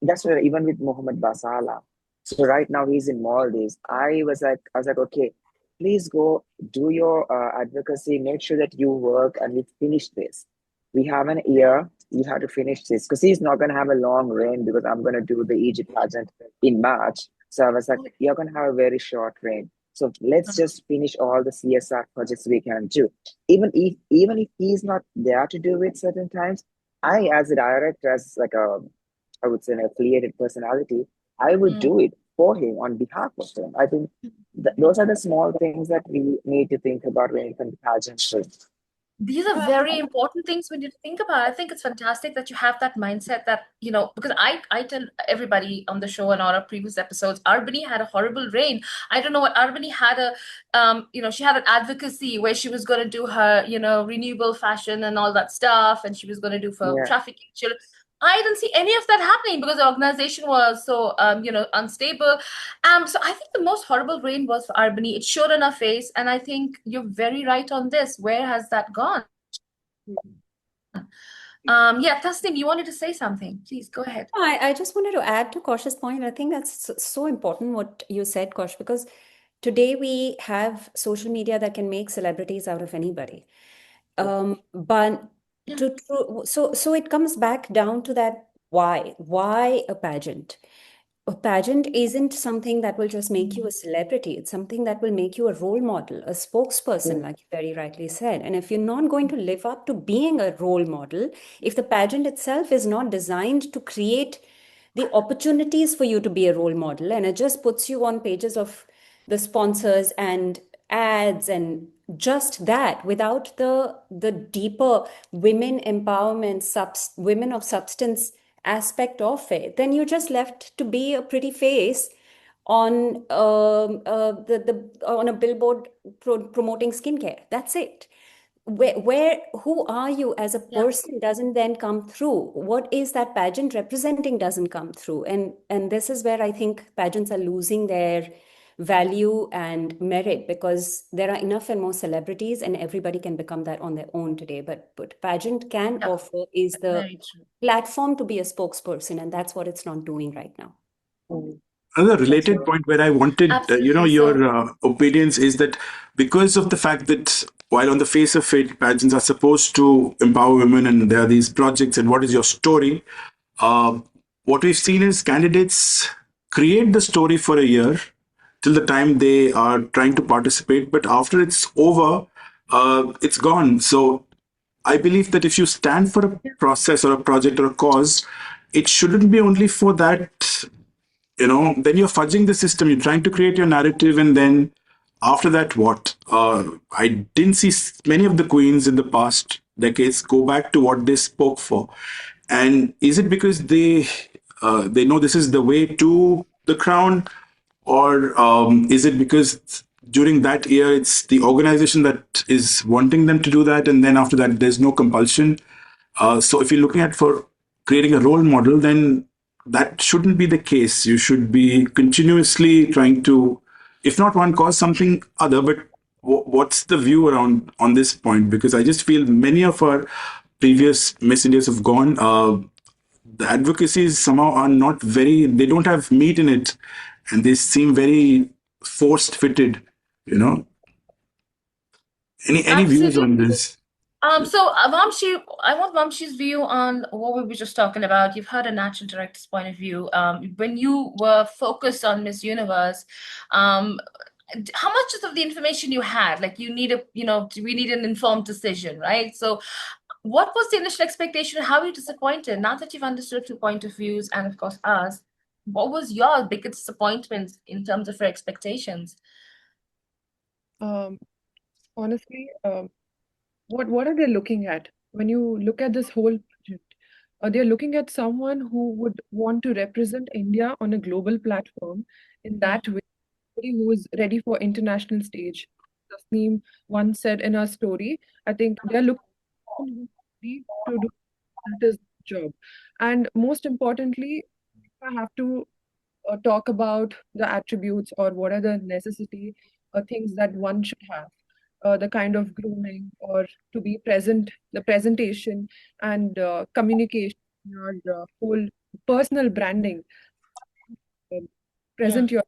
that's where even with Mohammed Basala. So right now he's in Maldives. I was like, okay, please go do your advocacy, make sure that you work and we finish this. We have an year, you have to finish this, because he's not going to have a long reign, because I'm going to do the Egypt pageant in March. So I was like, you're going to have a very short reign. So let's just finish all the CSR projects we can do. Even if he's not there to do it certain times, I, as a director, as like I would say an affiliated personality, I would do it for him on behalf of him. I think those are the small things that we need to think about when it comes to pageantry. These are very important things we need to think about. I think it's fantastic that you have that mindset that, because I tell everybody on the show and all our previous episodes, Arbani had a horrible reign. I don't know what Arbani had she had an advocacy where she was going to do her, renewable fashion and all that stuff. And she was going to do for Yeah. trafficking children. I didn't see any of that happening because the organization was so, unstable. So I think the most horrible rain was for Albany. It showed on our face, and I think you're very right on this. Where has that gone? Yeah, Tasneem, you wanted to say something. Please go ahead. I just wanted to add to Kosh's point. I think that's so important what you said, Kosh, because today we have social media that can make celebrities out of anybody. But so it comes back down to that why? Why a pageant? A pageant isn't something that will just make you a celebrity. It's something that will make you a role model, a spokesperson, like you very rightly said. And if you're not going to live up to being a role model, if the pageant itself is not designed to create the opportunities for you to be a role model, and it just puts you on pages of the sponsors and ads and just that without the deeper women empowerment, women of substance aspect of it, then you're just left to be a pretty face on on a billboard promoting skincare. That's it. Where who are you as a person doesn't then come through. What is that pageant representing doesn't come through, and this is where I think pageants are losing their value and merit, because there are enough and more celebrities and everybody can become that on their own today, but pageant can offer is the platform to be a spokesperson, and that's what it's not doing right now. Another related point where I wanted, your opinions is that because of the fact that while on the face of it, pageants are supposed to empower women and there are these projects and what is your story, what we've seen is candidates create the story for a year till the time they are trying to participate, but after it's over, it's gone. So I believe that if you stand for a process or a project or a cause, it shouldn't be only for that, then you're fudging the system. You're trying to create your narrative, and then after that, what? I didn't see many of the queens in the past decades go back to what they spoke for. And is it because they know this is the way to the crown, or is it because during that year it's the organization that is wanting them to do that, and then after that there's no compulsion? So if you're looking at for creating a role model, then that shouldn't be the case. You should be continuously trying to, if not one cause, something other. But what's the view around on this point? Because I just feel many of our previous Miss Indias have gone. The advocacies somehow are not very, they don't have meat in it, and they seem very forced fitted, Any views on this? Vaamshi, I want Vaamshi's view on what we were just talking about. You've heard a natural director's point of view. When you were focused on Miss Universe, how much of the information you had? Like we need an informed decision, right? So what was the initial expectation? How were you disappointed? Now that you've understood two point of views and of course us, what was your biggest disappointment in terms of your expectations? Honestly, what are they looking at when you look at this whole project? They're looking at someone who would want to represent India on a global platform in that way, somebody who is ready for international stage. Tasneem once said in her story, I think they're looking for someone who's ready to do that is job. And most importantly, I have to talk about the attributes or what are the necessity things that one should have. The kind of grooming or to be present, the presentation and communication, your whole personal branding, present your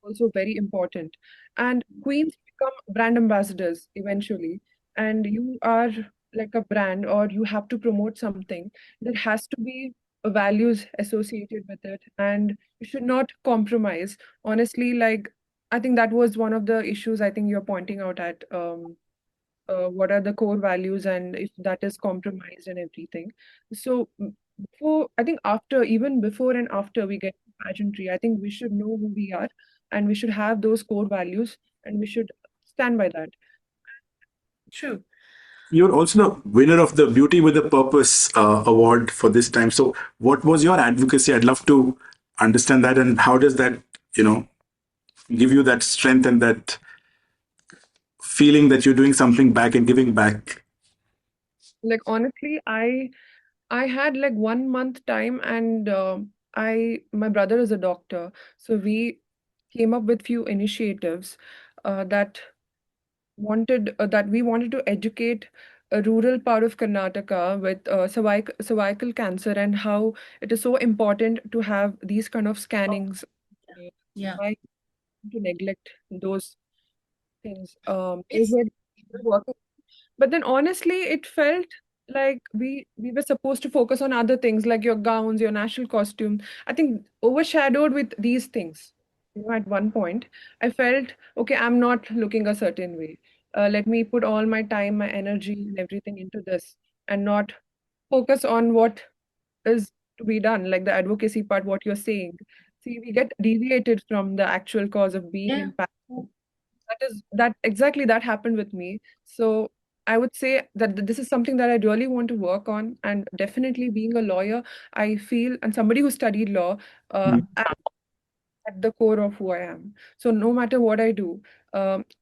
also very important. And queens become brand ambassadors eventually, and you are like a brand or you have to promote something. There has to be values associated with it, and you should not compromise. Honestly, like I think that was one of the issues I think you're pointing out at. What are the core values and if that is compromised and everything. So before, I think after, even before and after we get to pageantry, I think we should know who we are and we should have those core values and we should stand by that. True. You're also the winner of the Beauty with a Purpose award for this time. So what was your advocacy? I'd love to understand that. And how does that, give you that strength and that feeling that you're doing something back and giving back? Like honestly, I I had like 1 month time, and my brother is a doctor, so we came up with few initiatives that we wanted to educate a rural part of Karnataka with cervical cancer, and how it is so important to have these kind of scannings. Yeah. Why to neglect those things? Those were working. But then honestly, it felt like we were supposed to focus on other things like your gowns, your national costume. I think overshadowed with these things. At one point, I felt, okay, I'm not looking a certain way. Let me put all my time, my energy, and everything into this, and not focus on what is to be done, like the advocacy part, what you're saying. See, we get deviated from the actual cause of being Yeah. in that exactly that happened with me. So I would say that this is something that I really want to work on, and definitely being a lawyer, I feel, and somebody who studied law, I'm at the core of who I am. So no matter what I do,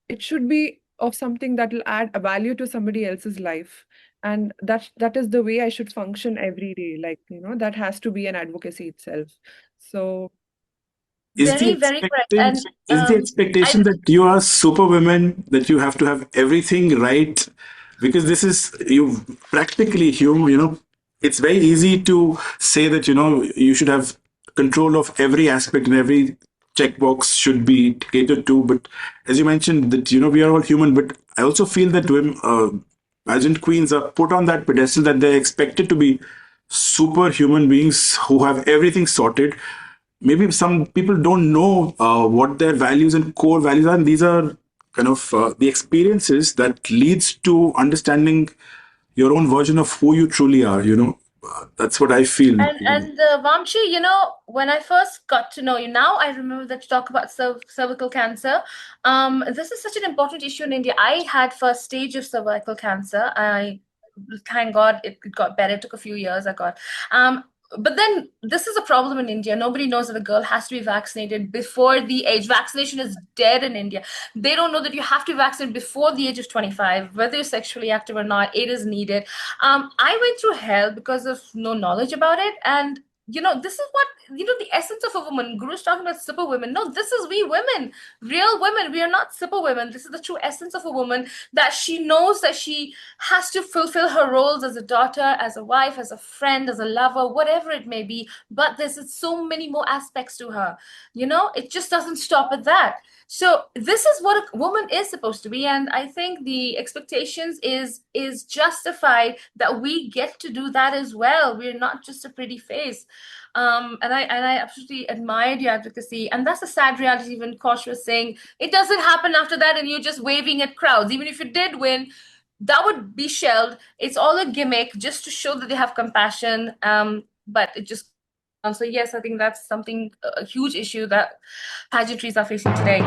it should be of something that will add a value to somebody else's life, and that is the way I should function every day. Like, that has to be an advocacy itself. So is the Very, very correct. And expectation is the I expectation that you are superwoman, that you have to have everything right, because this is you practically human, it's very easy to say that you should have control of every aspect, and every checkbox should be catered to. But as you mentioned, that we are all human, but I also feel that women, pageant queens, are put on that pedestal, that they're expected to be superhuman beings who have everything sorted. Maybe some people don't know what their values and core values are, and these are kind of the experiences that leads to understanding your own version of who you truly are. That's what I feel. and Vamshi, when I first got to know you, now I remember that you talk about cervical cancer. This is such an important issue in India. I had first stage of cervical cancer. I thank God it got better. It took a few years. I got. But then this is a problem in India. Nobody knows that a girl has to be vaccinated before the age. Vaccination is dead in India. They don't know that you have to vaccinate before the age of 25, whether you're sexually active or not. It is needed. I went through hell because of no knowledge about it. And this is what, the essence of a woman. Guru's talking about super women. No, this is we women, real women. We are not super women. This is the true essence of a woman, that she knows that she has to fulfill her roles as a daughter, as a wife, as a friend, as a lover, whatever it may be. But there's so many more aspects to her. It just doesn't stop at that. So this is what a woman is supposed to be, and I think the expectations is justified that we get to do that as well. We're not just a pretty face. And I absolutely admired your advocacy, and that's a sad reality. Even Posh was saying it doesn't happen after that, and you're just waving at crowds. Even if you did win, that would be shelved. It's all a gimmick just to show that they have compassion. But it just so yes, I think that's something, a huge issue that pageantries are facing today.